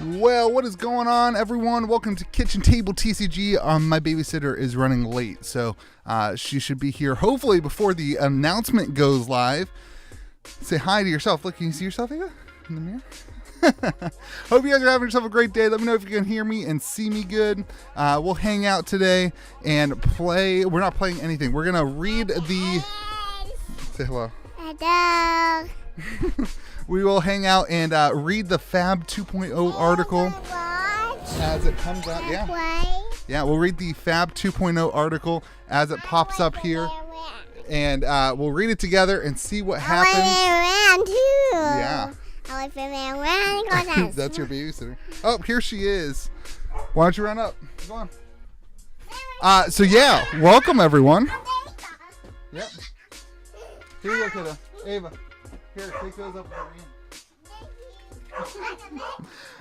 Well, what is going on, everyone? Welcome to Kitchen Table TCG. My babysitter is running late, so she should be here hopefully before the announcement goes live. Say hi to yourself. Look, can you see yourself, Ava, in the mirror? Hope you guys are having yourself a great day. Let me know if you can hear me and see me good. We'll hang out today and play. We're not playing anything. We're going to read the... Say hello. Hello. We will hang out and read the FAB 2.0 article as it comes out. Yeah, we'll read the FAB 2.0 article as it pops up here, and we'll read it together and see what happens. I want to run too. Yeah. I want to run. That's your babysitter. Oh, here she is. Why don't you run up? Come on. So yeah, welcome everyone. Yep. Here you go, kiddo. Ava. Here, take those up.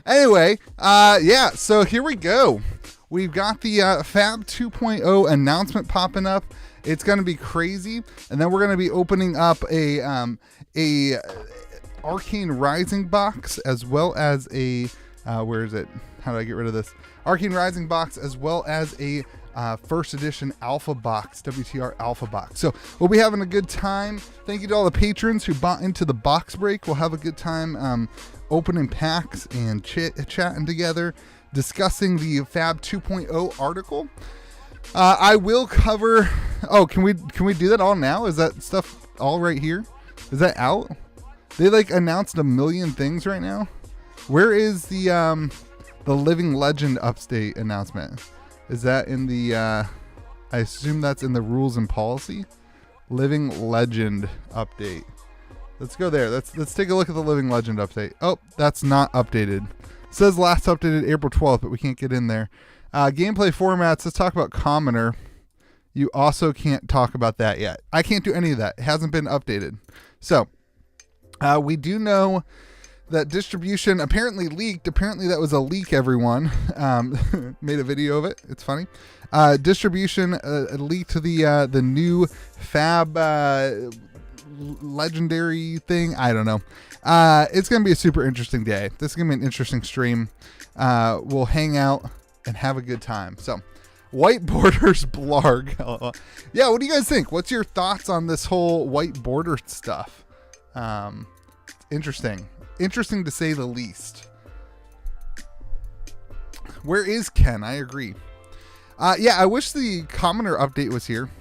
Anyway, yeah, so here we go. We've got the FAB 2.0 announcement popping up. It's going to be crazy. And then we're going to be opening up a Arcane Rising box, as well as a, where is it? How do I get rid of this? Arcane Rising box, as well as a first edition alpha box, WTR alpha box. So we'll be having a good time. Thank you to all the patrons who bought into the box break. We'll have a good time opening packs and chatting together, discussing the FAB 2.0 article. I will cover... Oh, can we do that all now? Is that stuff all right here? Is that out? They like announced a million things right now. Where is the Living Legend update announcement? Is that in the, I assume that's in the rules and policy? Living Legend update. Let's go there. Let's take a look at the Living Legend update. Oh, that's not updated. It says last updated April 12th, but we can't get in there. Gameplay formats. Let's talk about Commoner. You also can't talk about that yet. I can't do any of that. It hasn't been updated. So, we do know that distribution apparently leaked. Apparently that was a leak, everyone. Made a video of it. It's funny. Distribution leaked to the new FAB legendary thing. I don't know. It's going to be a super interesting day. This is going to be an interesting stream. We'll hang out and have a good time. So, White Borders blarg. Yeah, what do you guys think? What's your thoughts on this whole white border stuff? Interesting. Interesting to say the least. Where is Ken? I agree. Yeah, I wish the Commoner update was here.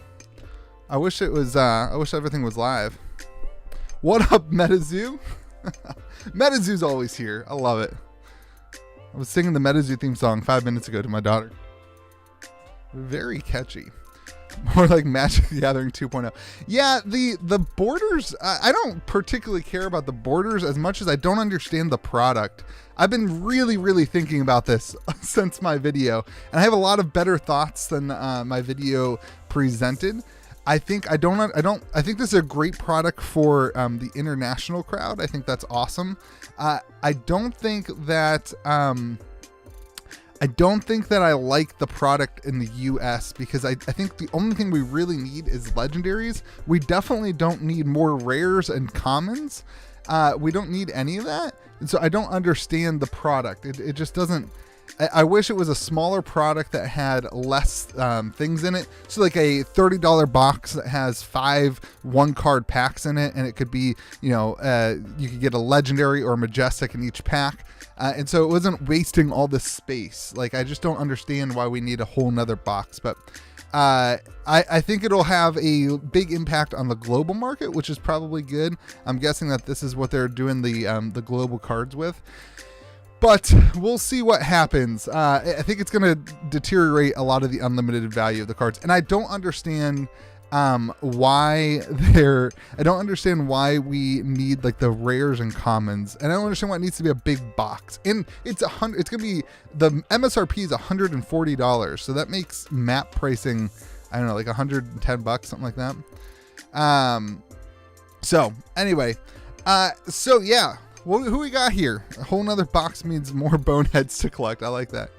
I wish it was. I wish everything was live. What up, Metazoo? Metazoo's always here. I love it. I was singing the Metazoo theme song 5 minutes ago to my daughter. Very catchy. More like Magic the Gathering 2.0. Yeah, the borders, I don't particularly care about the borders as much as I don't understand the product. I've been really thinking about this since my video, and I have a lot of better thoughts than my video presented. I think this is a great product for the international crowd. I think that's awesome. I don't think that I like the product in the US because I think the only thing we really need is legendaries. We definitely don't need more rares and commons. We don't need any of that. And so I don't understand the product. It just doesn't... I wish it was a smaller product that had less things in it. So like a $30 box that has 5 one-card packs in it, and it could be, you could get a legendary or a majestic in each pack. And so it wasn't wasting all this space. Like, I just don't understand why we need a whole nother box. But I think it'll have a big impact on the global market, which is probably good. I'm guessing that this is what they're doing the global cards with. But we'll see what happens. I think it's going to deteriorate a lot of the unlimited value of the cards. And I don't understand why we need like the rares and commons. And I don't understand why it needs to be a big box. And it's going to be, the MSRP is $140. So that makes map pricing, I don't know, like $110, something like that. So anyway, so yeah. Well, who we got here? A whole nother box means more boneheads to collect. I like that.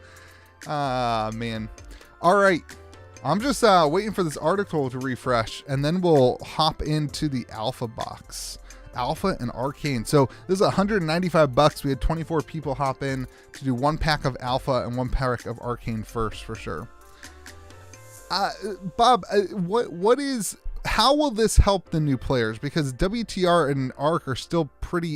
Man. All right. I'm just waiting for this article to refresh, and then we'll hop into the alpha box. Alpha and Arcane. So this is $195. We had 24 people hop in to do 1 pack of Alpha and 1 pack of Arcane first for sure. Bob, how will this help the new players? Because WTR and ARC are still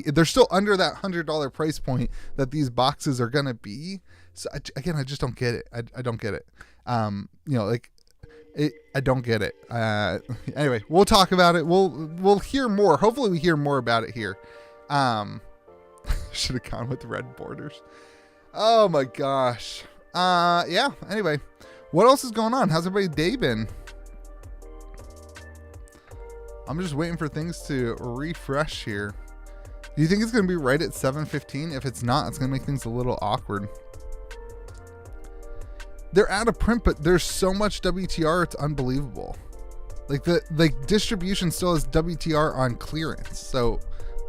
they're still under that $100 price point that these boxes are going to be. So I just don't get it. I don't get it. I don't get it. Anyway, we'll talk about it. We'll hear more. Hopefully we hear more about it here. Should have gone with red borders. Oh my gosh. Yeah. Anyway, what else is going on? How's everybody's day been? I'm just waiting for things to refresh here. Do you think it's going to be right at 7:15? If it's not, it's going to make things a little awkward. They're out of print, but there's so much WTR, it's unbelievable. Like the distribution still has WTR on clearance. So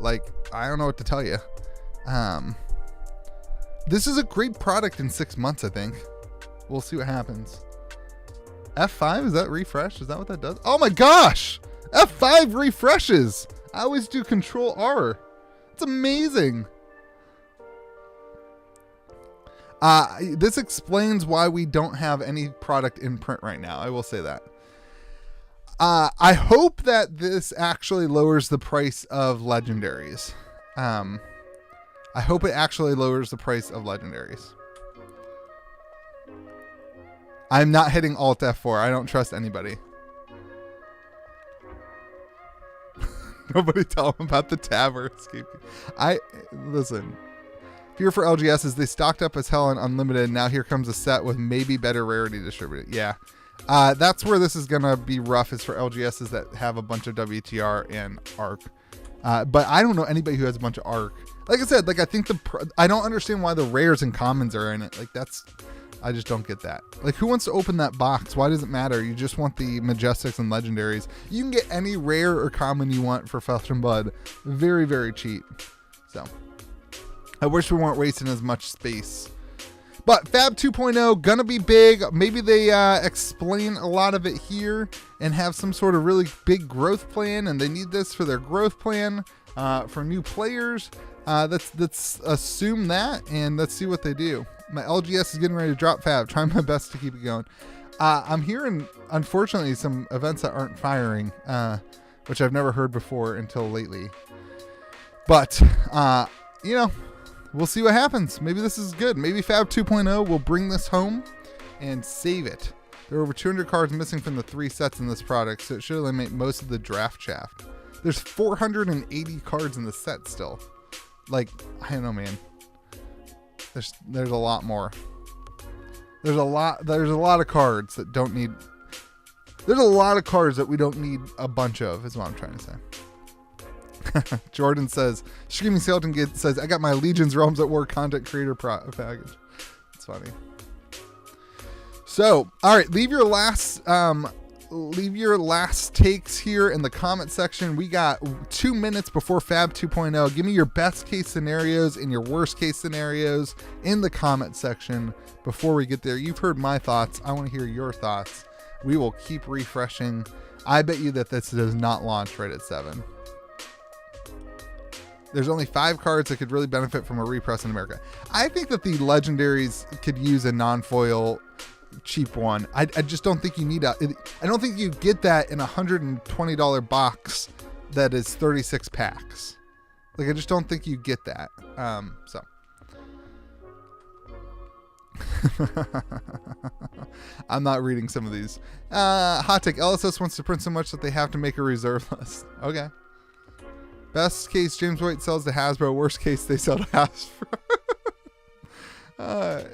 like, I don't know what to tell you. This is a great product in 6 months, I think. We'll see what happens. F5, is that refresh? Is that what that does? Oh my gosh! F5 refreshes! I always do Control R. It's amazing. This explains why we don't have any product in print right now. I will say that. I hope that this actually lowers the price of legendaries. I hope it actually lowers the price of legendaries. I'm not hitting Alt F4. I don't trust anybody. Nobody tell them about the tab or escape. Listen. Fear for LGSs, they stocked up as hell on Unlimited. Now here comes a set with maybe better rarity distributed. Yeah. That's where this is going to be rough, is for LGSs that have a bunch of WTR and ARC. But I don't know anybody who has a bunch of ARC. Like I said, like I think I don't understand why the rares and commons are in it. Like I just don't get that. Like, who wants to open that box? Why does it matter? You just want the Majestics and Legendaries. You can get any rare or common you want for Flesh and Blood. Very, very cheap. So, I wish we weren't wasting as much space. But FAB 2.0, gonna be big. Maybe they explain a lot of it here and have some sort of really big growth plan, and they need this for their growth plan for new players. Let's assume that, and let's see what they do. My LGS is getting ready to drop FAB. Trying my best to keep it going. I'm hearing, unfortunately, some events that aren't firing, which I've never heard before until lately. But, we'll see what happens. Maybe this is good. Maybe FAB 2.0 will bring this home and save it. There are over 200 cards missing from the 3 sets in this product, so it should eliminate most of the draft shaft. There's 480 cards in the set still. Like, I don't know, man. There's a lot more. There's a lot of cards that don't need. There's a lot of cards that we don't need a bunch of, is what I'm trying to say. Jordan says, Screaming Skeleton says, I got my Legion's Realms at War content creator package. It's funny. So, all right, leave your last takes here in the comment section. We got 2 minutes before FAB 2.0. Give me your best case scenarios and your worst case scenarios in the comment section before we get there. You've heard my thoughts. I want to hear your thoughts. We will keep refreshing. I bet you that this does not launch right at 7. There's only 5 cards that could really benefit from a repress in America. I think that the legendaries could use a non-foil cheap one. I just don't think you need I don't think you get that in a $120 box that is 36 packs. Like, I just don't think you get that. So I'm not reading some of these. Hot take, LSS wants to print so much that they have to make a reserve list. Okay. Best case, James White sells to Hasbro. Worst case, they sell to Hasbro.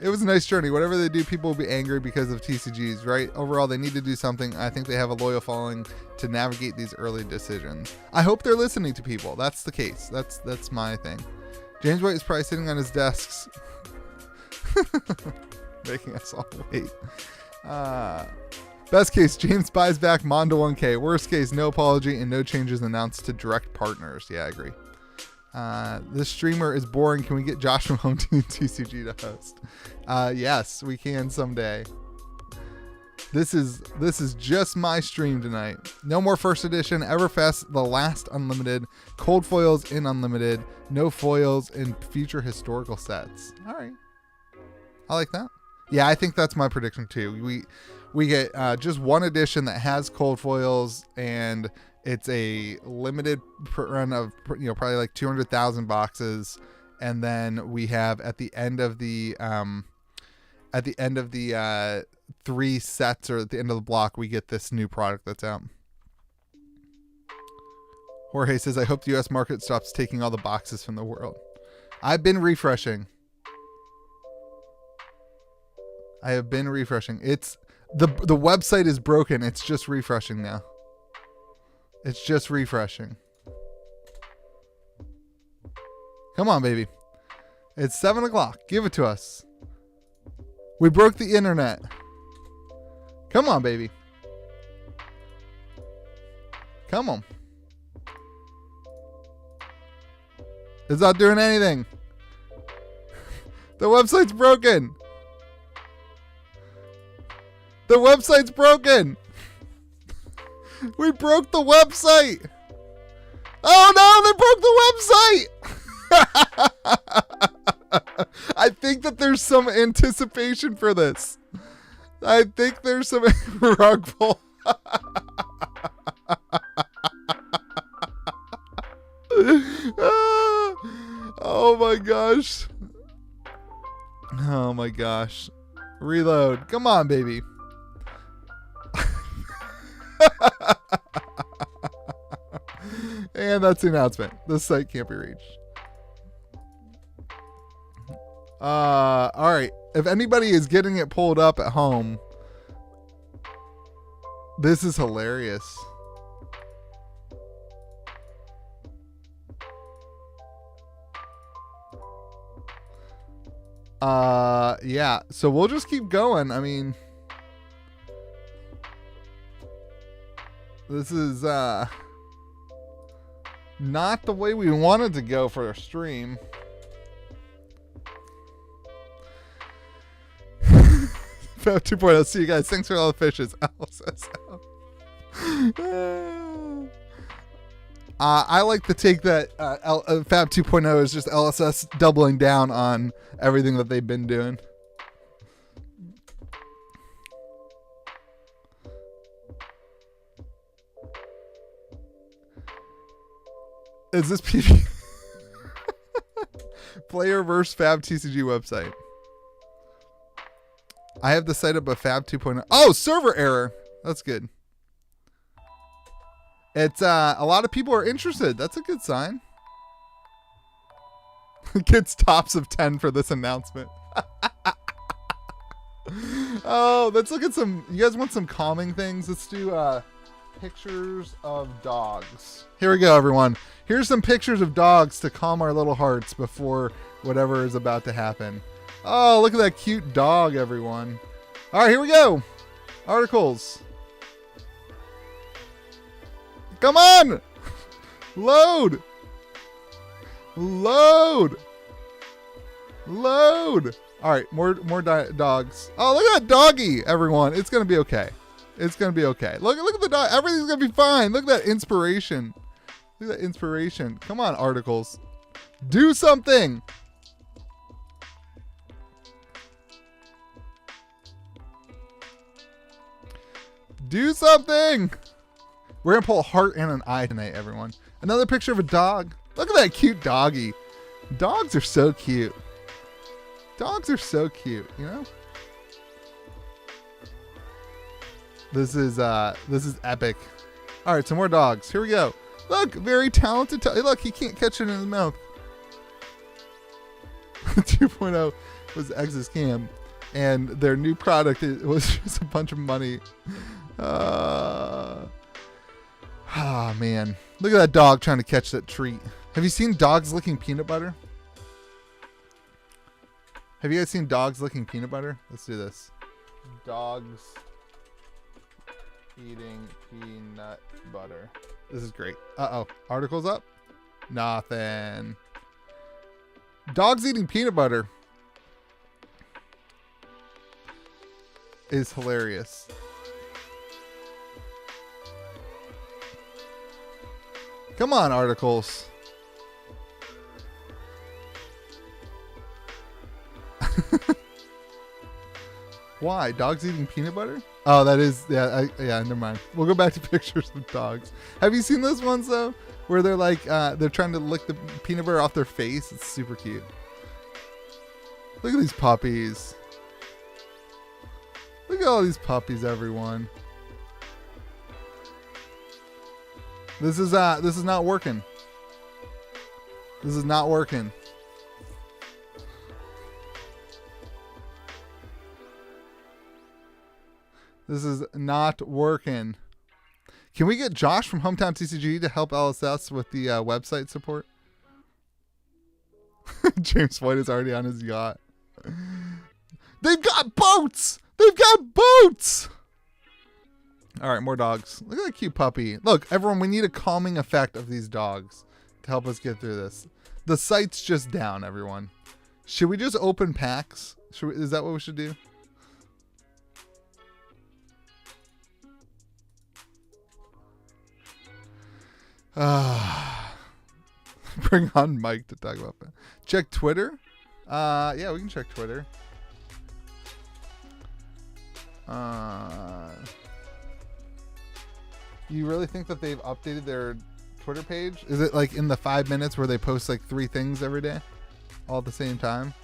It was a nice journey. Whatever they do, people will be angry because of TCGs, right? Overall, they need to do something. I think they have a loyal following to navigate these early decisions. I hope they're listening to people. That's the case. That's my thing. James White is probably sitting on his desks, making us all wait. Best case, James buys back Mondo 1K. Worst case, no apology and no changes announced to direct partners. Yeah, I agree. This streamer is boring. Can we get Josh from Home Team TCG to host? Yes, we can someday. This is just my stream tonight. No more first edition, Everfest, the last unlimited, cold foils in unlimited, no foils in future historical sets. All right. I like that. Yeah, I think that's my prediction too. We get just one edition that has cold foils, and it's a limited run of probably like 200,000 boxes, and then we have at the end of the 3 sets, or at the end of the block, we get this new product that's out. Jorge says, I hope the US market stops taking all the boxes from the world. I've been refreshing. I have been refreshing. It's the website is broken. It's just refreshing now. It's just refreshing. Come on, baby. It's 7 o'clock. Give it to us. We broke the internet. Come on, baby. Come on. It's not doing anything. The website's broken. The website's broken. We broke the website. Oh no, they broke the website. I think that there's some anticipation for this. I think there's some rug pull. Oh my gosh. Oh my gosh. Reload. Come on, baby. And that's the announcement. This site can't be reached. All right. If anybody is getting it pulled up at home, this is hilarious. Yeah. So we'll just keep going. I mean, this is not the way we wanted to go for a stream. FAB 2.0. See you guys. Thanks for all the fishes. LSS. I like to take that FAB 2.0 is just LSS doubling down on everything that they've been doing. Is this PV? Player versus FABTCG website. I have the site up a FAB 2.0. Oh, server error. That's good. It's a lot of people are interested. That's a good sign. Gets tops of 10 for this announcement. Oh, let's look at some. You guys want some calming things? Let's do pictures of dogs. Here we go, everyone. Here's some pictures of dogs to calm our little hearts before whatever is about to happen. Oh, look at that cute dog, everyone. All right, here we go. Articles. Come on. Load. Load. Load. All right, more dogs. Oh, look at that doggy, everyone. It's going to be okay. It's going to be okay. Look at the dog. Everything's going to be fine. Look at that inspiration. Look at that inspiration. Come on, articles. Do something. Do something. We're going to pull a heart and an eye tonight, everyone. Another picture of a dog. Look at that cute doggy. Dogs are so cute. Dogs are so cute, you know? This is epic. All right, some more dogs. Here we go. Look, very talented. Look, he can't catch it in his mouth. 2.0 was X's Cam, and their new product was just a bunch of money. Man. Look at that dog trying to catch that treat. Have you seen dogs licking peanut butter? Have you guys seen dogs licking peanut butter? Let's do this. Dogs eating peanut butter. This is great. Uh-oh. Articles up? Nothing. Dogs eating peanut butter is hilarious. Come on, articles. Why? Dogs eating peanut butter? Oh, that is, yeah, yeah, never mind. We'll go back to pictures of dogs. Have you seen those ones, though? Where they're like, they're trying to lick the peanut butter off their face? It's super cute. Look at these puppies. Look at all these puppies, everyone. This is not working. This is not working. This is not working. Can we get Josh from Hometown TCG to help LSS with the website support? James White is already on his yacht. They've got boats! They've got boats! All right, more dogs. Look at that cute puppy. Look, everyone, we need a calming effect of these dogs to help us get through this. The site's just down, everyone. Should we just open packs? Is that what we should do? Bring on Mike to talk about that. Check Twitter. Yeah, we can check Twitter. You really think that they've updated their Twitter page? Is it like in the 5 minutes where they post like 3 things every day, all at the same time?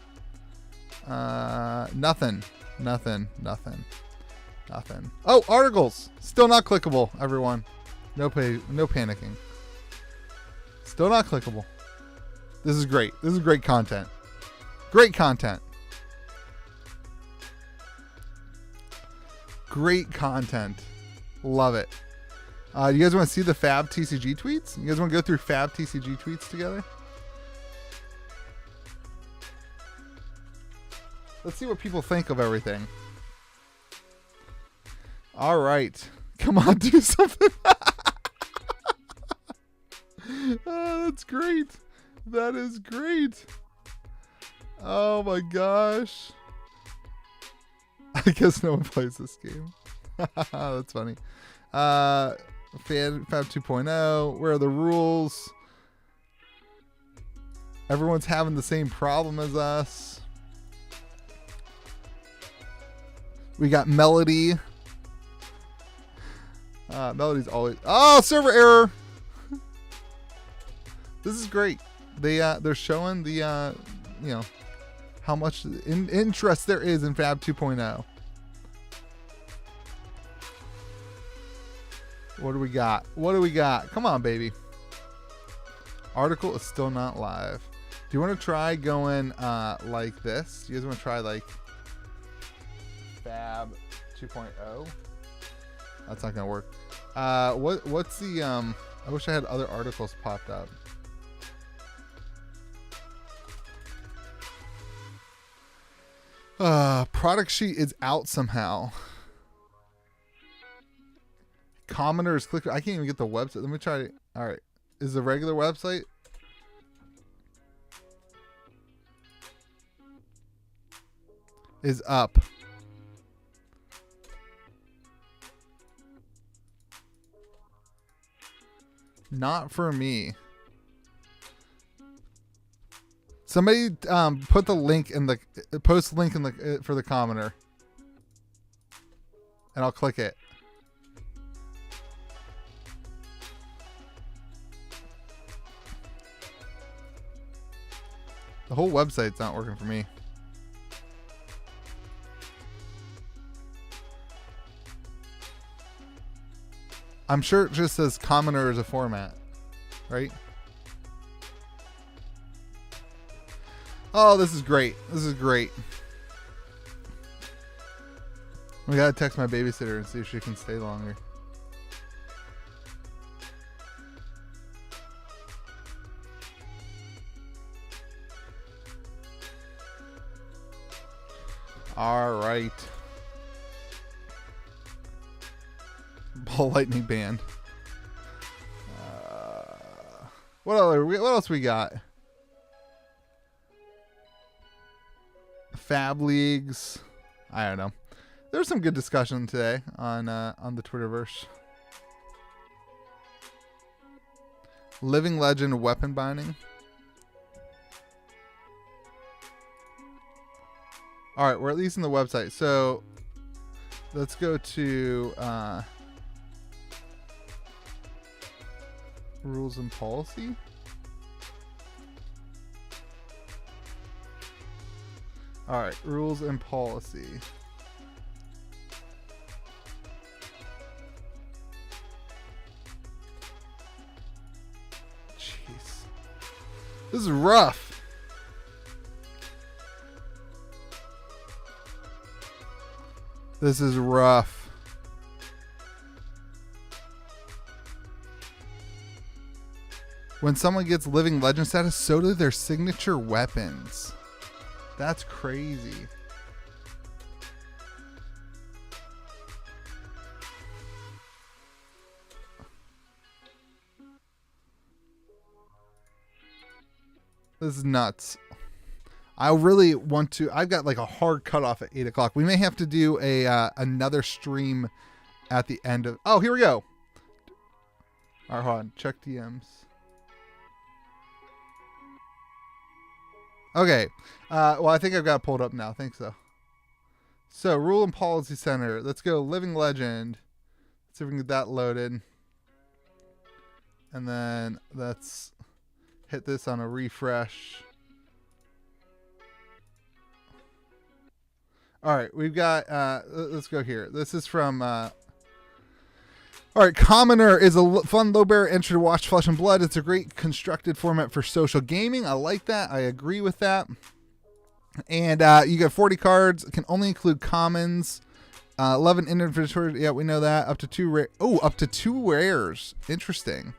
Nothing. Oh, articles. Still not clickable, everyone. No panicking. Still not clickable. This is great. This is great content. Great content. Great content. Love it. You guys want to see the FAB TCG tweets? You guys want to go through FAB TCG tweets together? Let's see what people think of everything. All right. Come on, do something. Oh, that's great. That is great. Oh my gosh. I guess no one plays this game. That's funny. FAB 2.0. Where are the rules? Everyone's having the same problem as us. We got Melody. Melody's always... Oh, server error. This is great. They're showing the you know, how much interest there is in FAB 2.0. What do we got? What do we got? Come on, baby. Article is still not live. Do you want to try going like this? You guys want to try like FAB 2.0? That's not gonna work. What's the I wish I had other articles popped up. Product sheet is out somehow. Commoners click. I can't even get the website. Let me try. All right, is the regular website? Is up. Not for me. Somebody put the link in the post link in the for the commenter, and I'll click it. The whole website's not working for me. I'm sure it just says commoner as a format, right? Oh, this is great. This is great. We gotta text my babysitter and see if she can stay longer. All right. Ball lightning band. What else we got? Fab leagues. I don't know. There's some good discussion today on the Twitterverse. Living Legend weapon binding. All right, we're at least in the website. So let's go to rules and policy. All right, rules and policy. Jeez. This is rough. This is rough. When someone gets Living Legend status, so do their signature weapons. That's crazy. This is nuts. I really want to. I've got like a hard cutoff at 8 o'clock. We may have to do a another stream at the end of. Oh, here we go. All right, hold on. Check DMs. Okay. Well, I think I've got it pulled up now. I think so. So, Rule and Policy Center. Let's go Living Legend. Let's see if we can get that loaded. And then let's hit this on a refresh. All right, we've got, let's go here. This is from, all right, Commoner is a fun low-bearer entry to watch Flesh and Blood. It's a great constructed format for social gaming. I like that. I agree with that. And you get 40 cards. It can only include commons. 11 inventory. Yeah, we know that. Up to 2 rare. Oh, up to 2 rares. Interesting.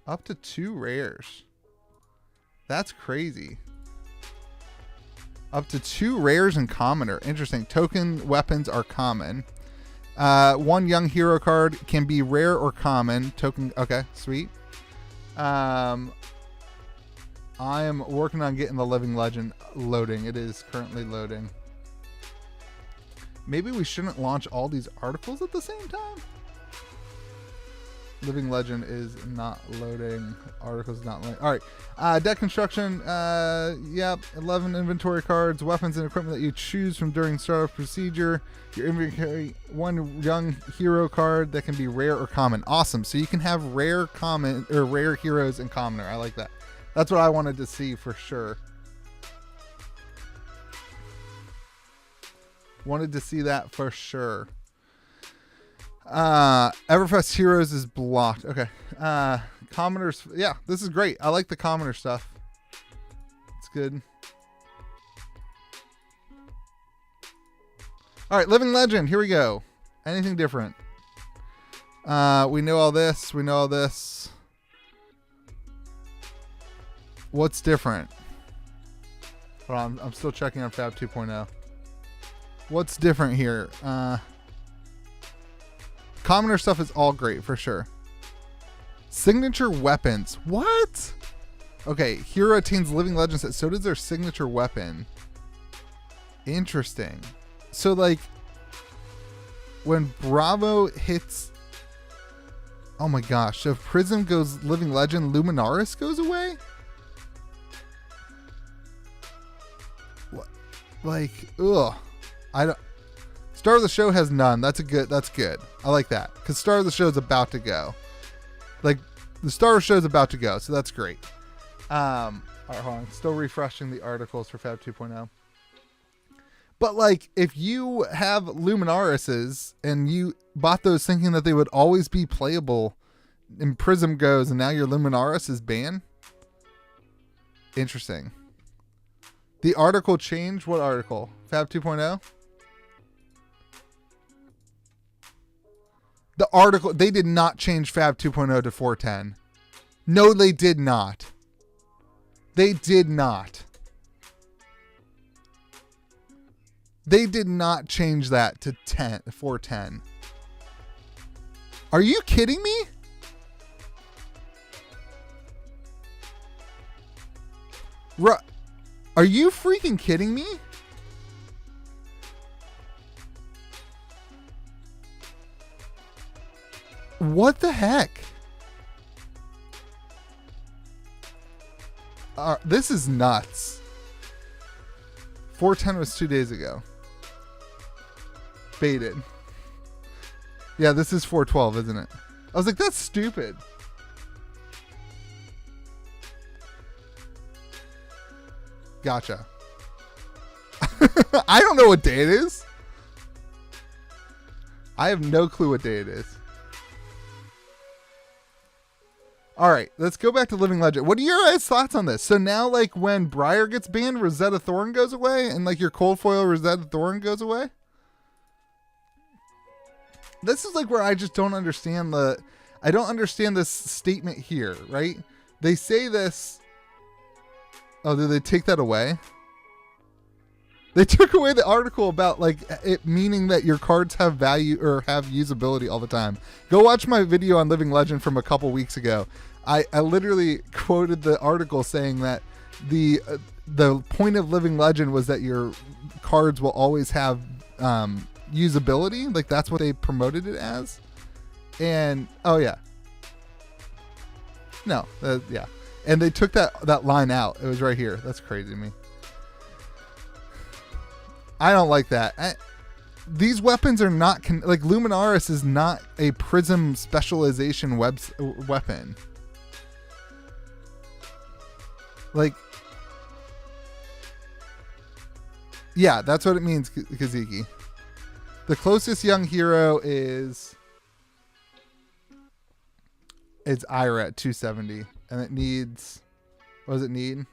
Up to 2 rares. That's crazy. Up to 2 rares and commoner. Interesting. Token weapons are common. 1 young hero card can be rare or common. Token. Okay, sweet. I am working on getting the Living Legend loading. It is currently loading. Maybe we shouldn't launch all these articles at the same time. Living Legend is not loading. Articles not loading. All right. Deck construction. Yep. 11 inventory cards, weapons and equipment that you choose from during startup procedure. Your inventory, 1 young hero card that can be rare or common. Awesome. So you can have rare common or rare heroes and commoner. I like that. That's what I wanted to see for sure. Wanted to see that for sure. Everfest Heroes is blocked. Okay. Commoners. Yeah, this is great. I like the commoner stuff. It's good. All right, Living Legend. Here we go. Anything different? We know all this. We know all this. What's different? Hold on. I'm still checking on FAB 2.0. What's different here? Commoner stuff is all great for sure. Signature weapons. What? Okay, hero attains Living Legend set. So does their signature weapon. Interesting. So like when Bravo hits, oh my gosh, so if Prism goes Living Legend, Luminaris goes away? What? Like, ugh. I don't. Star of the Show has none. That's good. I like that. Because Star of the Show is about to go. Like, the Star of the Show is about to go. So that's great. All right, hold on. Still refreshing the articles for FAB 2.0. But, like, if you have Luminarises and you bought those thinking that they would always be playable, and Prism goes and now your Luminaris is banned. Interesting. The article changed. What article? FAB 2.0? The article, they did not change FAB 2.0 to 410. No, they did not. They did not. They did not change that to 410. Are you kidding me? Are you freaking kidding me? What the heck? This is nuts. 410 was 2 days ago. Baited. Yeah, this is 412, isn't it? I was like, that's stupid. Gotcha. I don't know what day it is. I have no clue what day it is. All right, let's go back to Living Legend. What are your guys' thoughts on this? So now, like, when Briar gets banned, Rosetta Thorn goes away, and like your cold foil Rosetta Thorn goes away. This is like where I just don't understand I don't understand this statement here, right? They say this. Oh, did they take that away? They took away the article about like it meaning that your cards have value or have usability all the time. Go watch my video on Living Legend from a couple weeks ago. I literally quoted the article saying that the point of Living Legend was that your cards will always have usability. Like that's what they promoted it as. And oh yeah. No, yeah. And they took that line out. It was right here. That's crazy to me. I don't like that. These weapons are not like Luminaris is not a prism specialization weapon. Like, yeah, that's what it means, Kaziki. The closest young hero is Ira at 270, and it needs, what does it need?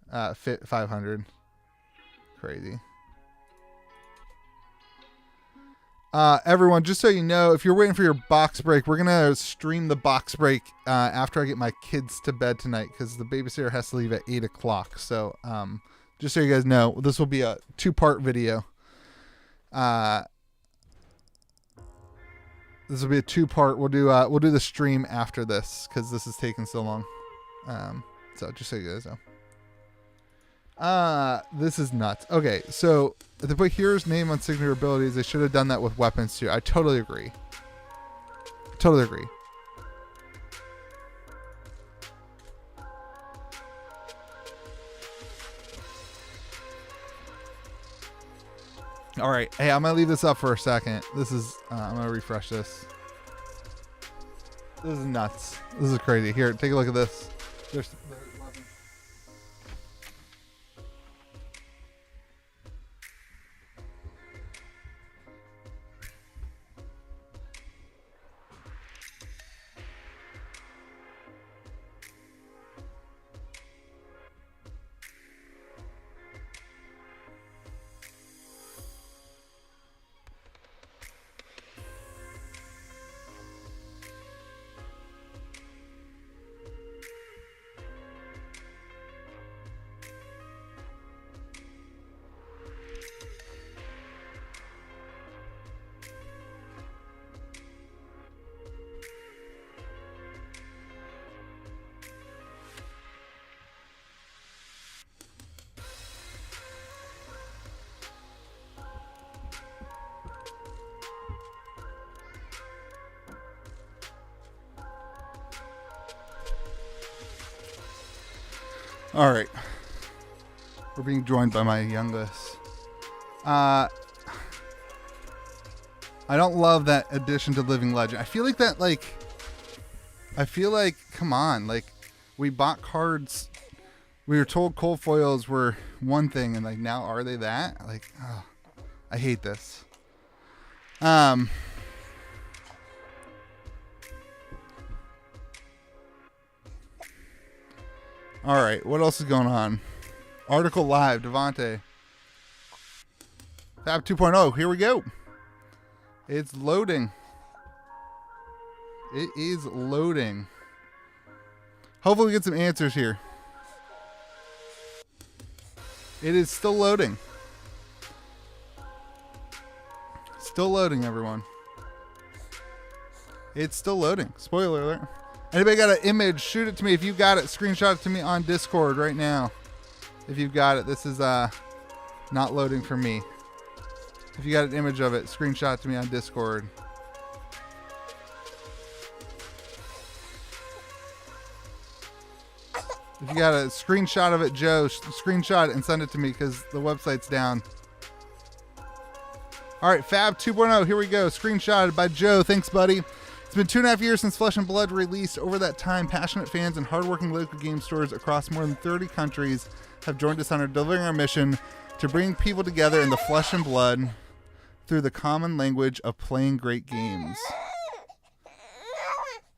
500. Crazy. Everyone, just so you know, if you're waiting for your box break, we're gonna stream the box break after I get my kids to bed tonight because the babysitter has to leave at 8 o'clock. So just so you guys know, this will be a 2-part video. This will be a 2-part. We'll do the stream after this because this is taking so long. So just so you guys know. This is nuts. Okay, so if they put hero's name on signature abilities, they should have done that with weapons too. I totally agree. Totally agree. All right. Hey, I'm going to leave this up for a second. This is, I'm going to refresh this. This is nuts. This is crazy. Here, take a look at this. There's all right. We're being joined by my youngest. I don't love that addition to Living Legend. I feel like come on, like we bought cards. We were told cold foils were one thing, and like now are they that? Like, oh, I hate this. All right, what else is going on? Article live, Devontae. FAB 2.0, here we go. It's loading. It is loading. Hopefully we get some answers here. It is still loading. Still loading, everyone. It's still loading. Spoiler alert. Anybody got an image? Shoot it to me. If you got it, screenshot it to me on Discord right now. If you've got it. This is not loading for me. If you got an image of it, screenshot it to me on Discord. If you got a screenshot of it, Joe, screenshot it and send it to me because the website's down. All right, FAB 2.0, here we go. Screenshotted by Joe. Thanks, buddy. It's been 2.5 years since Flesh and Blood released. Over that time, passionate fans and hardworking local game stores across more than 30 countries have joined us on delivering our mission to bring people together in the flesh and blood through the common language of playing great games.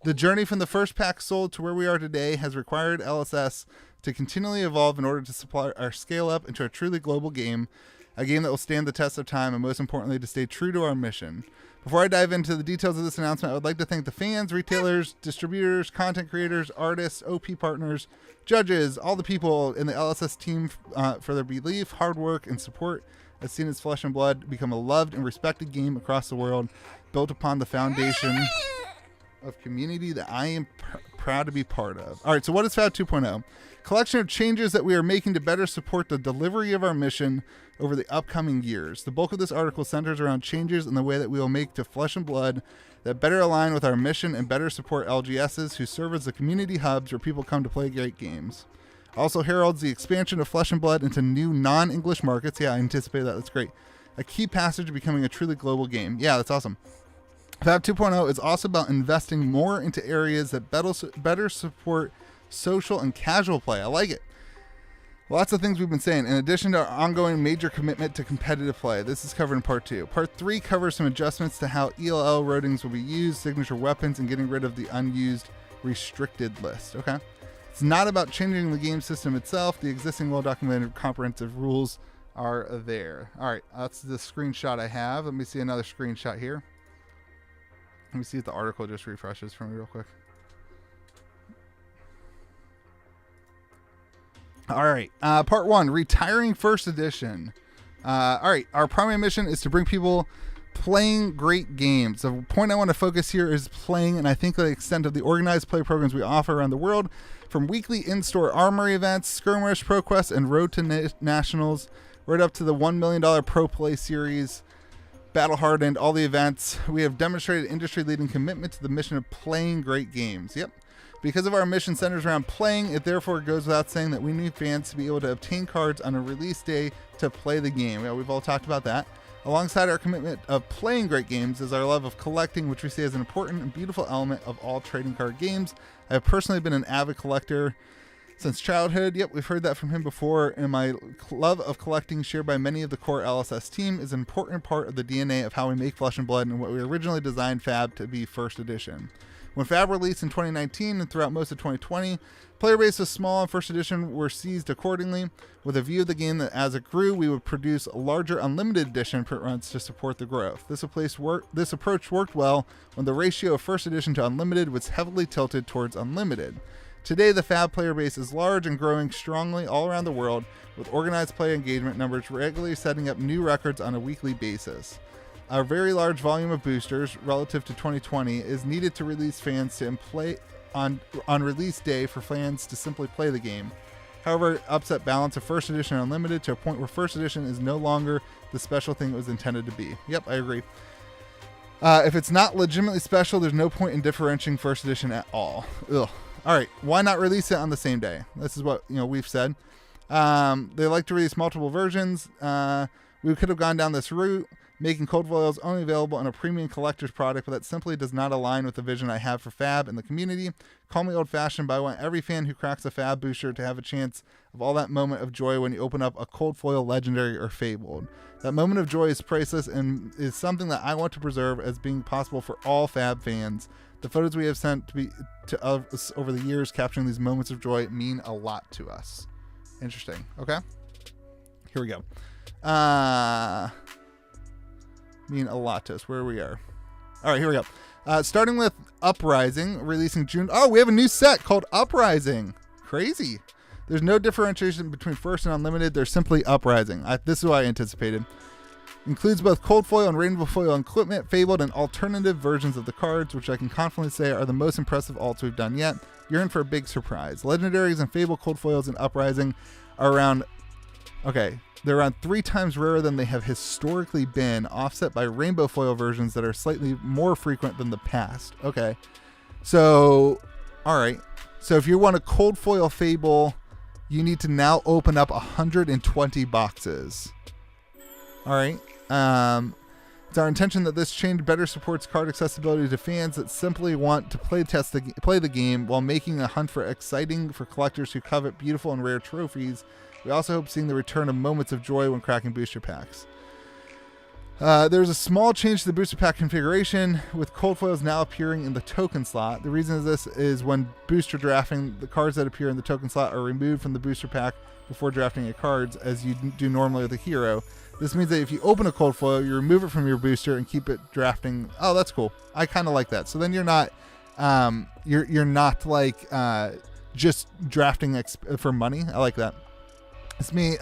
The journey from the first pack sold to where we are today has required LSS to continually evolve in order to supply our scale up into a truly global game, a game that will stand the test of time, and most importantly, to stay true to our mission. Before I dive into the details of this announcement, I would like to thank the fans, retailers, distributors, content creators, artists, OP partners, judges, all the people in the LSS team for their belief, hard work, and support as seen as Flesh and Blood become a loved and respected game across the world, built upon the foundation of community that I am proud to be part of. All right, so what is FAB 2.0? Collection of changes that we are making to better support the delivery of our mission over the upcoming years. The bulk of this article centers around changes in the way that we will make to Flesh and Blood that better align with our mission and better support LGSs who serve as the community hubs where people come to play great games. Also heralds the expansion of Flesh and Blood into new non-English markets. Yeah, I anticipate that. That's great. A key passage to becoming a truly global game. Yeah, that's awesome. FAB 2.0 is also about investing more into areas that better support social and casual play. I like it. Lots of things we've been saying. In addition to our ongoing major commitment to competitive play, this is covered in Part 2. Part 3 covers some adjustments to how ELL ratings will be used, signature weapons, and getting rid of the unused restricted list. Okay? It's not about changing the game system itself. The existing well-documented comprehensive rules are there. All right, that's the screenshot I have. Let me see another screenshot here. Let me see if the article just refreshes for me real quick. All right. Part 1, retiring first edition. All right. Our primary mission is to bring people playing great games. The point I want to focus here is playing, and I think the extent of the organized play programs we offer around the world, from weekly in-store armory events, skirmish, ProQuest, and Road to Nationals, right up to the $1 million Pro Play Series, Battle Hardened, all the events. We have demonstrated industry-leading commitment to the mission of playing great games. Yep. Because of our mission centers around playing, it therefore goes without saying that we need fans to be able to obtain cards on a release day to play the game. Yeah, we've all talked about that. Alongside our commitment of playing great games is our love of collecting, which we see as an important and beautiful element of all trading card games. I have personally been an avid collector since childhood. Yep, we've heard that from him before, and my love of collecting, shared by many of the core LSS team, is an important part of the DNA of how we make Flesh and Blood and what we originally designed FAB to be first edition. When FAB released in 2019 and throughout most of 2020, player base was small and first edition were seized accordingly, with a view of the game that as it grew, we would produce larger unlimited edition print runs to support the growth. This approach worked well when the ratio of first edition to unlimited was heavily tilted towards unlimited. Today, the FAB player base is large and growing strongly all around the world, with organized play engagement numbers regularly setting up new records on a weekly basis. A very large volume of boosters relative to 2020 is needed to release fans to play on release day for fans to simply play the game. However, upset balance of first edition and unlimited to a point where first edition is no longer the special thing it was intended to be. Yep, I agree. If it's not legitimately special, there's no point in differentiating first edition at all. Ugh. All right, why not release it on the same day? This is what we've said. They like to release multiple versions. We could have gone down this route, making cold foils only available in a premium collector's product, but that simply does not align with the vision I have for FAB and the community. Call me old-fashioned, but I want every fan who cracks a FAB booster to have a chance of all that moment of joy when you open up a cold foil legendary or fabled. That moment of joy is priceless and is something that I want to preserve as being possible for all FAB fans. The photos we have sent to us over the years capturing these moments of joy mean a lot to us. Interesting. Okay. Here we go. Mean a lot to us where we are. All right, here we go. Starting with Uprising, releasing June. Oh, we have a new set called Uprising. Crazy. There's no differentiation between first and unlimited. They're simply Uprising. This is what I anticipated. Includes both cold foil and rainbow foil equipment, fabled, and alternative versions of the cards, which I can confidently say are the most impressive alts we've done yet. You're in for a big surprise. Legendaries and fabled cold foils in Uprising are around... Okay, they're around 3 times rarer than they have historically been, offset by rainbow foil versions that are slightly more frequent than the past. Okay, so, all right. So if you want a cold foil Fable, you need to now open up 120 boxes. All right. It's our intention that this change better supports card accessibility to fans that simply want to play the game while making a hunt for exciting for collectors who covet beautiful and rare trophies. We also hope seeing the return of moments of joy when cracking booster packs. There's a small change to the booster pack configuration, with cold foils now appearing in the token slot. The reason of this is when booster drafting, the cards that appear in the token slot are removed from the booster pack before drafting your cards, as you do normally with a hero. This means that if you open a cold foil, you remove it from your booster and keep it drafting. Oh, that's cool. I kind of like that. So then you're not, you're not like just drafting for money. I like that. It's me.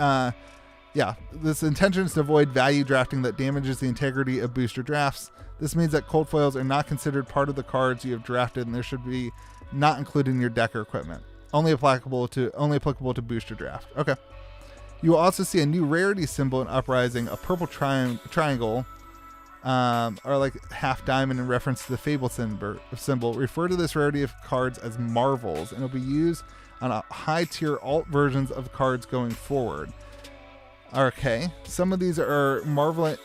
Yeah, this intention is to avoid value drafting that damages the integrity of booster drafts. This means that cold foils are not considered part of the cards you have drafted, and there should be not included in your deck or equipment. Only applicable to booster draft. Okay. You will also see a new rarity symbol in Uprising, a purple triangle, or like half diamond in reference to the Fable symbol. Refer to this rarity of cards as marvels, and it will be used on a high tier alt versions of cards going forward. Okay, some of these are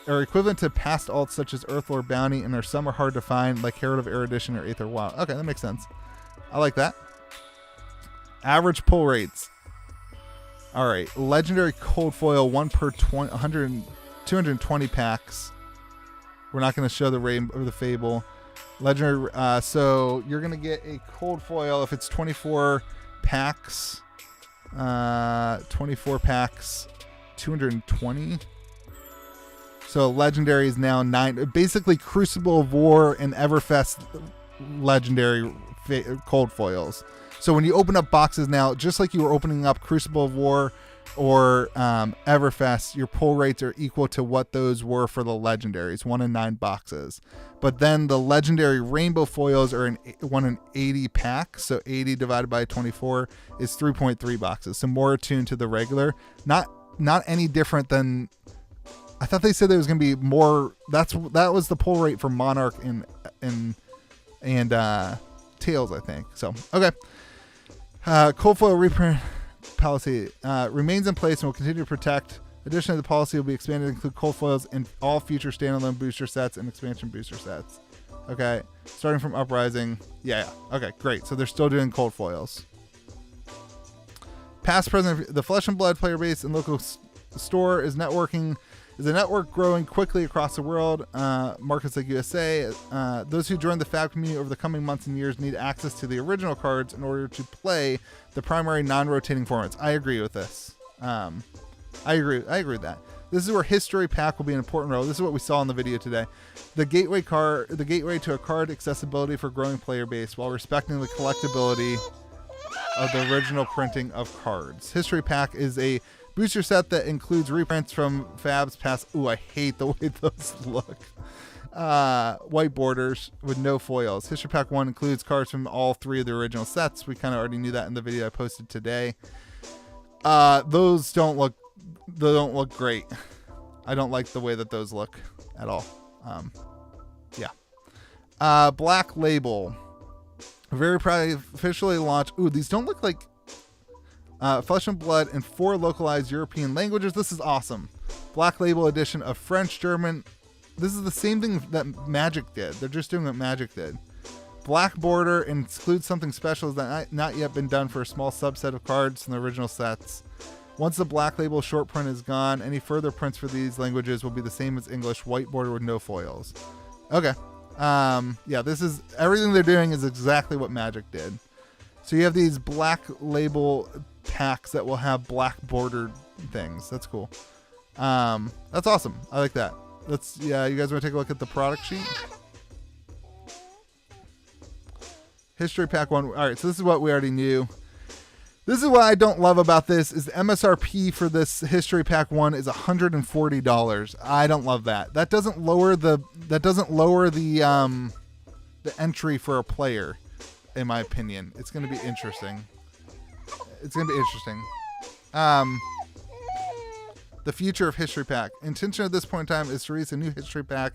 equivalent to past alts such as Earthlore Bounty, and some are hard to find, like Herald of Erudition or Aether Wild. Okay, that makes sense. I like that. Average pull rates. All right, legendary cold foil, 1 per 220 packs. We're not going to show the Rainbow or the Fable. Legendary, so you're going to get a cold foil if it's 24 packs. 24 packs, 220. So legendary is now 9. Basically, Crucible of War and Everfest legendary cold foils. So when you open up boxes now, just like you were opening up Crucible of War or Everfest, your pull rates are equal to what those were for the legendaries, 1 in 9 boxes. But then the legendary rainbow foils are 1 in 80 packs, so 80 divided by 24 is 3.3 boxes. So more attuned to the regular, not any different than. I thought they said there was going to be more. That was the pull rate for Monarch and Tails, I think. So okay. Cold foil reprint policy remains in place and will continue to protect. Additionally, the policy will be expanded to include cold foils in all future standalone booster sets and expansion booster sets. Okay, starting from Uprising. Yeah. Okay, great. So they're still doing cold foils. Past, present, the Flesh and Blood player base and local store is a network growing quickly across the world. Markets like USA. Those who join the FAB community over the coming months and years need access to the original cards in order to play the primary non-rotating formats. I agree with this. I agree with that. This is where History Pack will be an important role. This is what we saw in the video today. The gateway to a card accessibility for growing player base while respecting the collectability of the original printing of cards. History Pack is a booster set that includes reprints from FAB's past. Ooh, I hate the way those look. White borders with no foils. History Pack 1 includes cards from all 3 of the original sets. We kind of already knew that in the video I posted today. Those don't look great. I don't like the way that those look at all. Yeah. Black Label. Very proud officially launched. Ooh, these don't look like Flesh and Blood in 4 localized European languages. This is awesome. Black Label edition of French, German. This is the same thing that Magic did. They're just doing what Magic did. Black border includes something special that not yet been done for a small subset of cards from the original sets. Once the Black Label short print is gone, any further prints for these languages will be the same as English, white border with no foils. Okay. Yeah, this is everything they're doing is exactly what Magic did. So you have these Black Label packs that will have black bordered things. That's cool. That's awesome. I like that. You guys want to take a look at the product sheet? History Pack 1. All right, so this is what we already knew. This is what I don't love about this is the MSRP for this History Pack 1 is $140. I don't love that. That doesn't lower the entry for a player, in my opinion. It's going to be interesting. The future of History Pack. Intention at this point in time is to release a new History Pack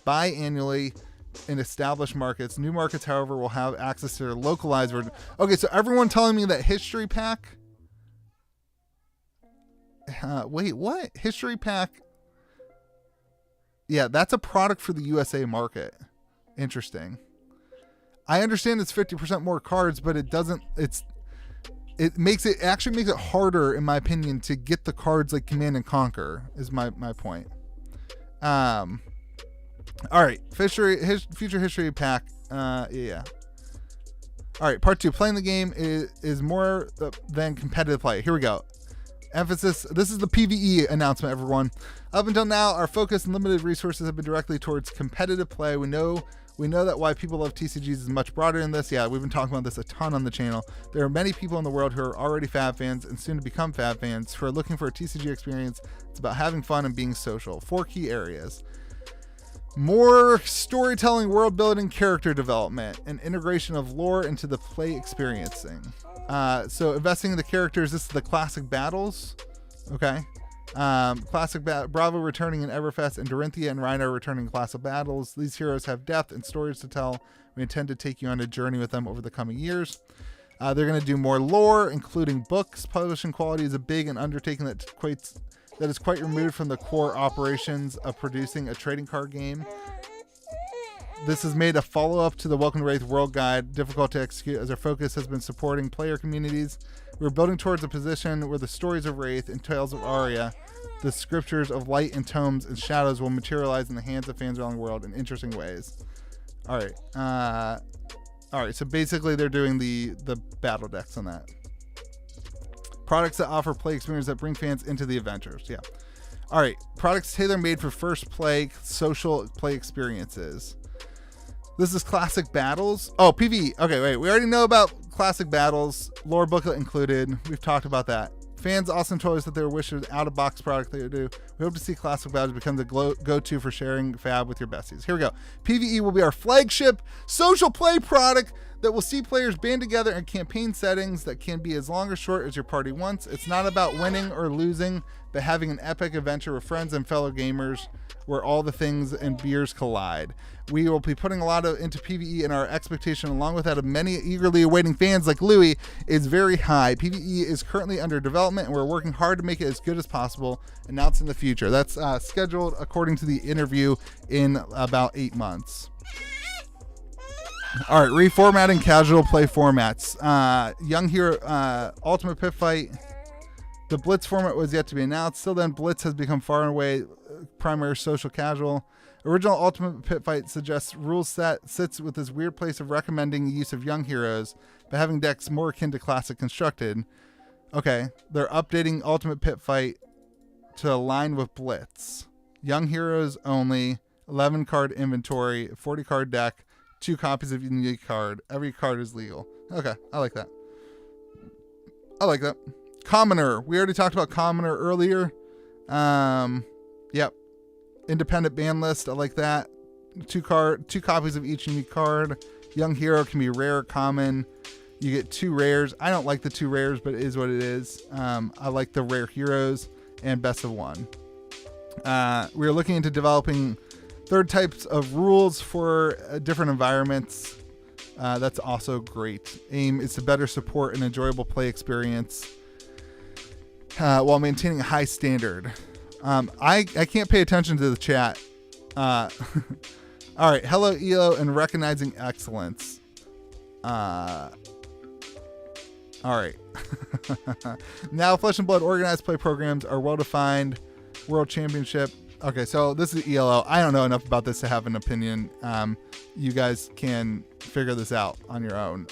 biannually in established markets. New markets, however, will have access to their localized version. Okay, so everyone telling me that History Pack... wait, what? History Pack... Yeah, that's a product for the USA market. Interesting. I understand it's 50% more cards, but it doesn't... It actually makes it harder, in my opinion, to get the cards like Command and Conquer, is my point. All right, future history pack. Yeah. All right, part 2. Playing the game is more than competitive play. Here we go. Emphasis. This is the PvE announcement, everyone. Up until now, our focus and limited resources have been directly towards competitive play. We know that why people love TCGs is much broader than this. Yeah, we've been talking about this a ton on the channel. There are many people in the world who are already FAB fans and soon to become FAB fans who are looking for a TCG experience. It's about having fun and being social. 4 key areas. More storytelling, world building, character development, and integration of lore into the play experiencing. So investing in the characters, this is the classic battles. Okay. Bravo returning in Everfest, and Dorinthia and Rhino returning in Classic Battles. These heroes have depth and stories to tell. We intend to take you on a journey with them over the coming years. They're going to do more lore, including books. Publishing quality is a big and undertaking that is quite removed from the core operations of producing a trading card game. This has made a follow-up to the Welcome to Wraith World Guide difficult to execute, as our focus has been supporting player communities. We're building towards a position where the stories of Wraith and Tales of Aria, the scriptures of light and tomes and shadows, will materialize in the hands of fans around the world in interesting ways. All right. So basically, they're doing the battle decks on that. Products that offer play experience that bring fans into the adventures. Yeah. All right. Products tailor-made for first play social play experiences. This is Classic Battles. Oh, PvE. Okay, wait. We already know about Classic Battles. Lore booklet included. We've talked about that. Fans also told us that their wish is out-of-box product they do. We hope to see Classic Battles become the go-to for sharing FAB with your besties. Here we go. PvE will be our flagship social play product that will see players band together in campaign settings that can be as long or short as your party wants. It's not about winning or losing, but having an epic adventure with friends and fellow gamers where all the things and beers collide. We will be putting a lot into PvE, and our expectation, along with that of many eagerly awaiting fans like Louis, is very high. PvE is currently under development, and we're working hard to make it as good as possible, announced in the future. That's scheduled according to the interview in about 8 months. All right, reformatting casual play formats. Young Hero Ultimate Pit Fight. The Blitz format was yet to be announced. Still then, Blitz has become far and away primary social casual. Original Ultimate Pit Fight suggests rule set sits with this weird place of recommending the use of young heroes, but having decks more akin to Classic Constructed. Okay, they're updating Ultimate Pit Fight to align with Blitz. Young heroes only, 11 card inventory, 40 card deck, 2 copies of unique card. Every card is legal. Okay, I like that. Commoner. We already talked about Commoner earlier. Yep. Independent ban list. I like that. 2 copies of each unique card. Young hero can be rare, common. You get 2 rares. I don't like the 2 rares, but it is what it is. I like the rare heroes and best of 1. We are looking into developing third types of rules for different environments. That's also great. Aim is to better support an enjoyable play experience while maintaining a high standard. I can't pay attention to the chat. All right. Hello, ELO, and recognizing excellence. All right. Now, Flesh and Blood organized play programs are well-defined. World Championship. Okay, so this is ELO. I don't know enough about this to have an opinion. You guys can figure this out on your own.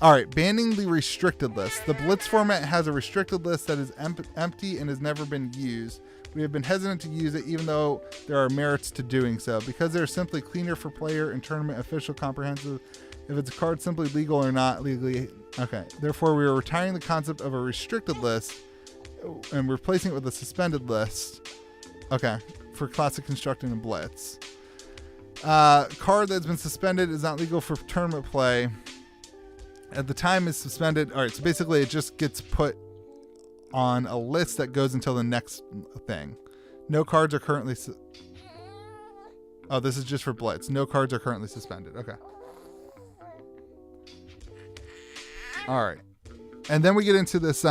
All right, banning the restricted list. The Blitz format has a restricted list that is empty and has never been used. We have been hesitant to use it, even though there are merits to doing so, because they're simply cleaner for player and tournament official comprehensive. If it's a card simply legal or not legally. Okay, therefore we are retiring the concept of a restricted list and replacing it with a suspended list. Okay, for Classic Constructing and Blitz. Card that's been suspended is not legal for tournament play. At the time it's suspended. All right, so basically it just gets put on a list that goes until the next thing. No cards are currently Oh, this is just for Blitz. No cards are currently suspended. Okay. All right. And then we get into this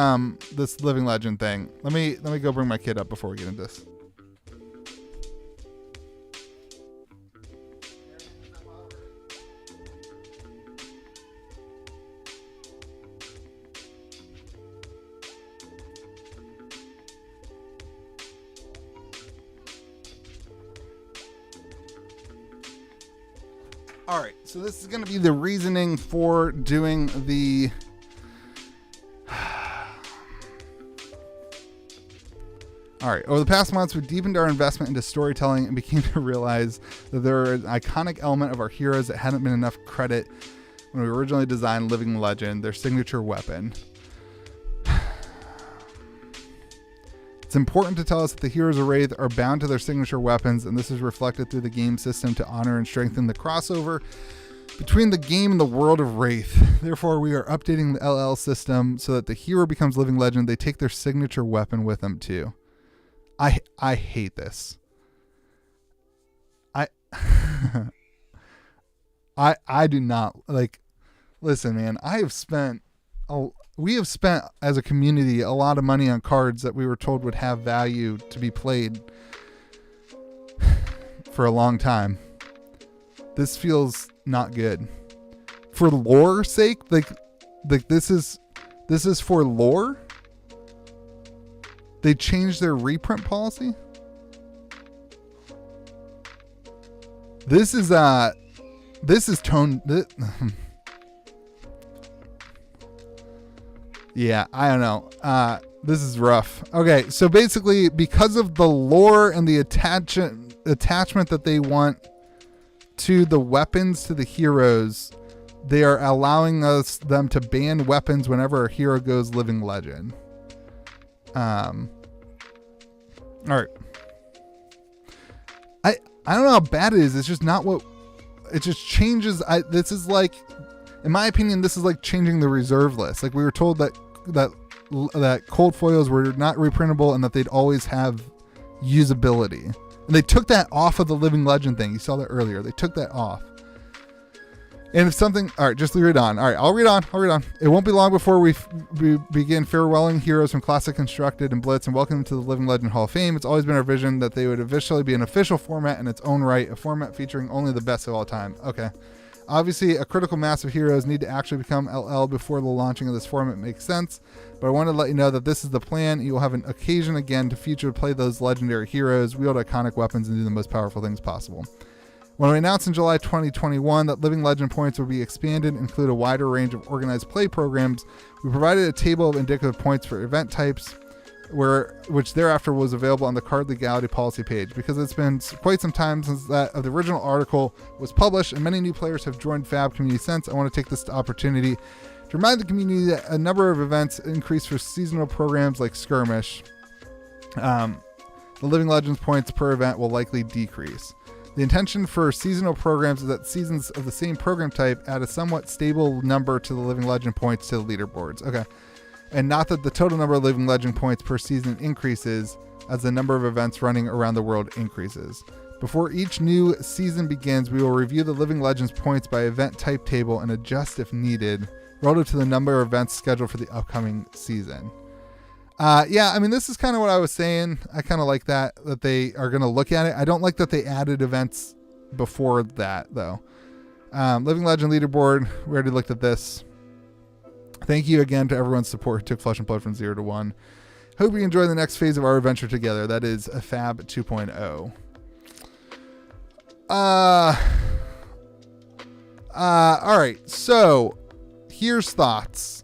this Living Legend thing. Let me go bring my kid up before we get into this. All right, so this is going to be the reasoning for doing the All right, over the past months, we deepened our investment into storytelling and became to realize that there are an iconic element of our heroes that hadn't been enough credit when we originally designed Living Legend, their signature weapon. It's important to tell us that the heroes of Wraith are bound to their signature weapons, and this is reflected through the game system to honor and strengthen the crossover between the game and the world of Wraith. Therefore, we are updating the LL system so that the hero becomes Living Legend. They take their signature weapon with them too. I hate this. I do not like. Listen, man. We have spent as a community a lot of money on cards that we were told would have value to be played for a long time. This feels not good. For lore's sake, like this is for lore. They changed their reprint policy. This is tone. Yeah, I don't know. This is rough. Okay, so basically, because of the lore and the attachment that they want to the weapons to the heroes, they are allowing them to ban weapons whenever a hero goes Living Legend. All right. I don't know how bad it is. It's just not what. It just changes. This is like, in my opinion, this is like changing the reserve list. Like we were told that cold foils were not reprintable and that they'd always have usability. And they took that off of the Living Legend thing. You saw that earlier. They took that off. And if something, all right, just read on. All right, I'll read on. It won't be long before we begin farewelling heroes from Classic Constructed and Blitz and welcome them to the Living Legend Hall of Fame. It's always been our vision that they would eventually be an official format in its own right, a format featuring only the best of all time. Okay. Obviously, a critical mass of heroes need to actually become LL before the launching of this format makes sense, but I wanted to let you know that this is the plan. You will have an occasion again to feature play those legendary heroes, wield iconic weapons, and do the most powerful things possible. When we announced in July 2021 that Living Legend points would be expanded and include a wider range of organized play programs, we provided a table of indicative points for event types, which thereafter was available on the card legality policy page. Because it's been quite some time since that of the original article was published and many new players have joined FAB community since, I want to take this opportunity to remind the community that a number of events increased for seasonal programs like Skirmish. The Living Legends points per event will likely decrease. The intention for seasonal programs is that seasons of the same program type add a somewhat stable number to the Living Legend points to the leaderboards. Okay. And not that the total number of Living Legend points per season increases as the number of events running around the world increases. Before each new season begins, we will review the Living Legends points by event type table and adjust if needed relative to the number of events scheduled for the upcoming season. Yeah, I mean, this is kind of what I was saying. I kind of like that they are going to look at it. I don't like that they added events before that, though. Living Legend leaderboard, we already looked at this. Thank you again to everyone's support who took Flesh and Blood from 0 to 1. Hope you enjoy the next phase of our adventure together. That is a FAB 2.0. All right, so here's thoughts.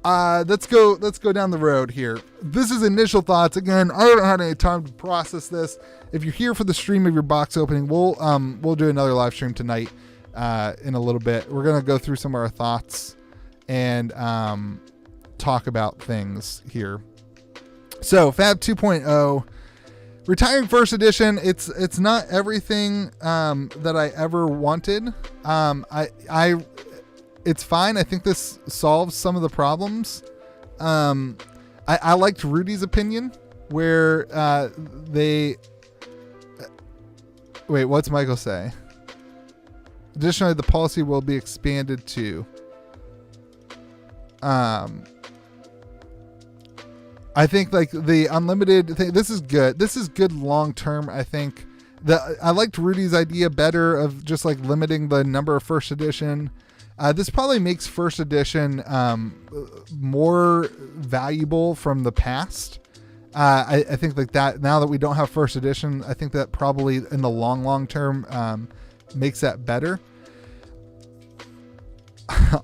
Let's go down the road here. This is initial thoughts. Again, I haven't had any time to process this. If you're here for the stream of your box opening, we'll do another live stream tonight in a little bit. We're gonna go through some of our thoughts and talk about things here. So FAB 2.0, retiring first edition. It's not everything that I ever wanted. It's fine. I think this solves some of the problems. I liked Rudy's opinion where Wait, what's Michael say? Additionally, the policy will be expanded to. I think like the unlimited thing. This is good. This is good long term. I think I liked Rudy's idea better of just like limiting the number of first edition. This probably makes first edition more valuable from the past. I think like that now that we don't have first edition, I think that probably in the long term makes that better.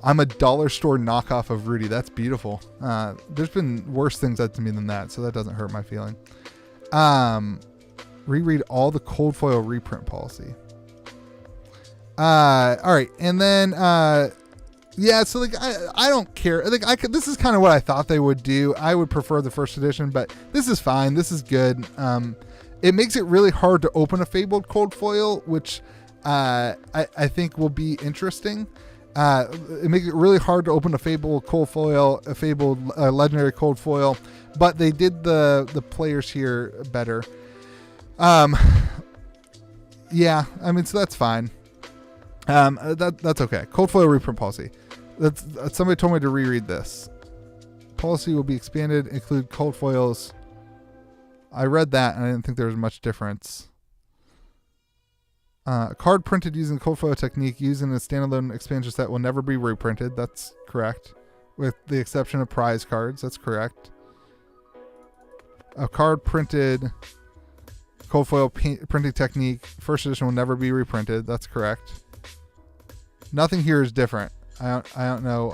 I'm a dollar store knockoff of Rudy. That's beautiful. There's been worse things said to me than that, so that doesn't hurt my feeling. Reread all the cold foil reprint policy. All right, and then yeah, so like I don't care. Like this is kind of what I thought they would do. I would prefer the first edition, but this is fine. This is good. It makes it really hard to open a fabled cold foil, which I think will be interesting. It makes it really hard to open a fabled cold foil, a fabled legendary cold foil, but they did the players here better. Yeah, I mean, so that's fine. That's okay. Cold foil reprint policy. That's somebody told me to reread this. Policy will be expanded, include cold foils. I read that and I didn't think there was much difference. Card printed using cold foil technique using a standalone expansion set will never be reprinted. That's correct. With the exception of prize cards. That's correct. A card printed cold foil printing technique first edition will never be reprinted. That's correct. Nothing here is different. I don't know.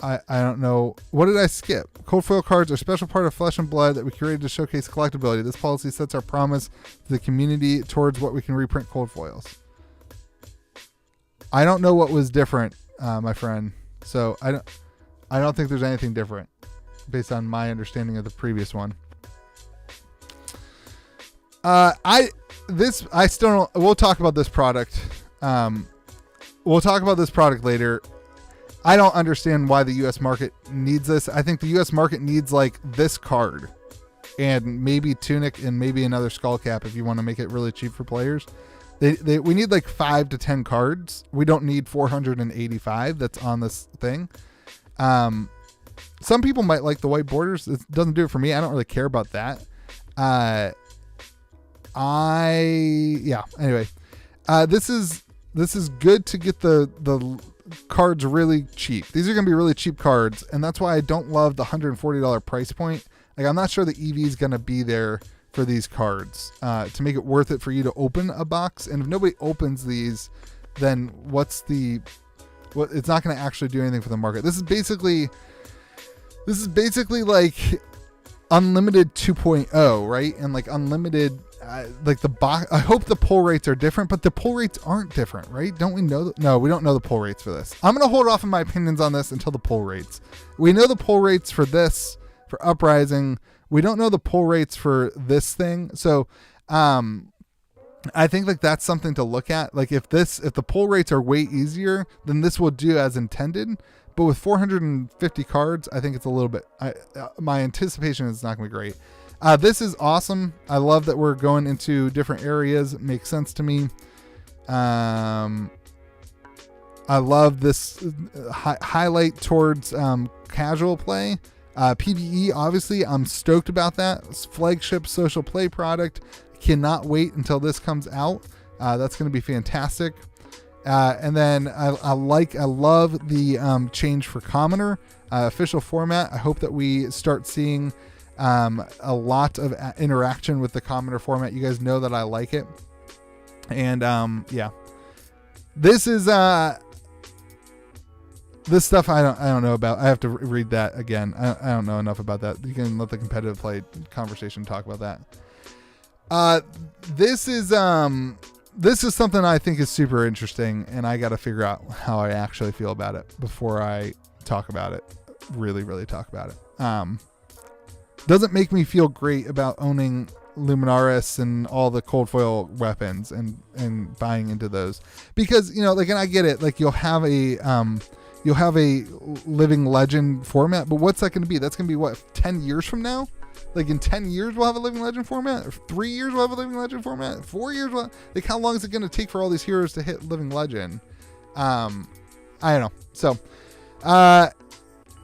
I don't know. What did I skip? Cold foil cards are a special part of Flesh and Blood that we created to showcase collectability. This policy sets our promise to the community towards what we can reprint cold foils. I don't know what was different, my friend. So I don't think there's anything different based on my understanding of the previous one. I still don't. We'll talk about this product. We'll talk about this product later. I don't understand why the U.S. market needs this. I think the U.S. market needs like this card and maybe Tunic and maybe another Skull Cap if you want to make it really cheap for players. We need like 5 to 10 cards. We don't need 485 that's on this thing. Some people might like the white borders. It doesn't do it for me. I don't really care about that. Anyway, this is good to get the cards really cheap. These are going to be really cheap cards, and that's why I don't love the $140 price point. Like, I'm not sure the EV is going to be there for these cards to make it worth it for you to open a box. And if nobody opens these, then it's not going to actually do anything for the market. This is basically like unlimited 2.0, right? And like unlimited, like the box. I hope the pull rates are different, but the pull rates aren't different, right? Don't we know? No, we don't know the pull rates for this. I'm going to hold off on my opinions on this until the pull rates. We know the pull rates for this, for Uprising. We don't know the pull rates for this thing. So, I think like that's something to look at. Like if the pull rates are way easier, then this will do as intended. But with 450 cards, I think it's a little bit, my anticipation is not going to be great. This is awesome. I love that we're going into different areas. It makes sense to me. I love this highlight towards casual play. PvE, obviously, I'm stoked about that. It's flagship social play product. Cannot wait until this comes out. That's going to be fantastic. And then I love the change for commoner official format. I hope that we start seeing a lot of interaction with the commoner format. You guys know that I like it. And yeah, this is this stuff I don't know about. I have to read that again. I don't know enough about that. You can let the competitive play conversation talk about that. This is something I think is super interesting, and I got to figure out how I actually feel about it before I talk about it. Really talk about it. Doesn't make me feel great about owning Luminaris and all the cold foil weapons and buying into those, because, you know, like, and I get it, like you'll have a living legend format, but what's that going to be? That's going to be what, 10 years from now? Like in 10 years we'll have a Living Legend format? Or 3 years we'll have a Living Legend format? 4 years? Like how long is it going to take for all these heroes to hit Living Legend? I don't know. So I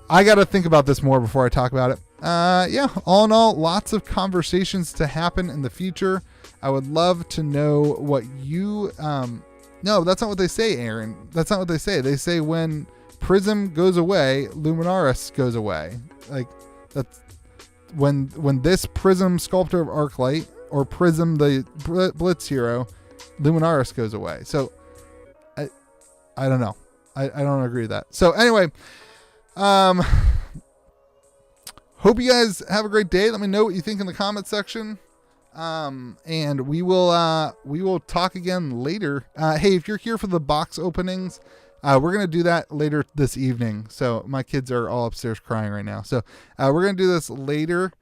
got to think about this more before I talk about it. Yeah, all in all, lots of conversations to happen in the future. I would love to know what you... no, that's not what they say, Aaron. That's not what they say. They say when Prism goes away, Luminaris goes away. Like, that's... When this Prism Sculptor of Arclight or Prism the Blitz hero, Luminaris goes away. So I don't know. I don't agree with that. So anyway, hope you guys have a great day. Let me know what you think in the comment section. And we will talk again later. Hey, if you're here for the box openings, we're going to do that later this evening. So my kids are all upstairs crying right now. So we're going to do this later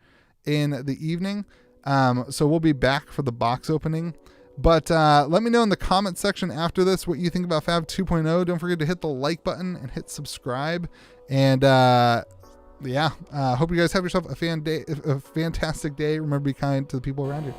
in the evening. So we'll be back for the box opening. But let me know in the comment section after this what you think about FAB 2.0. Don't forget to hit the like button and hit subscribe. And hope you guys have yourself a fantastic day. Remember to be kind to the people around you.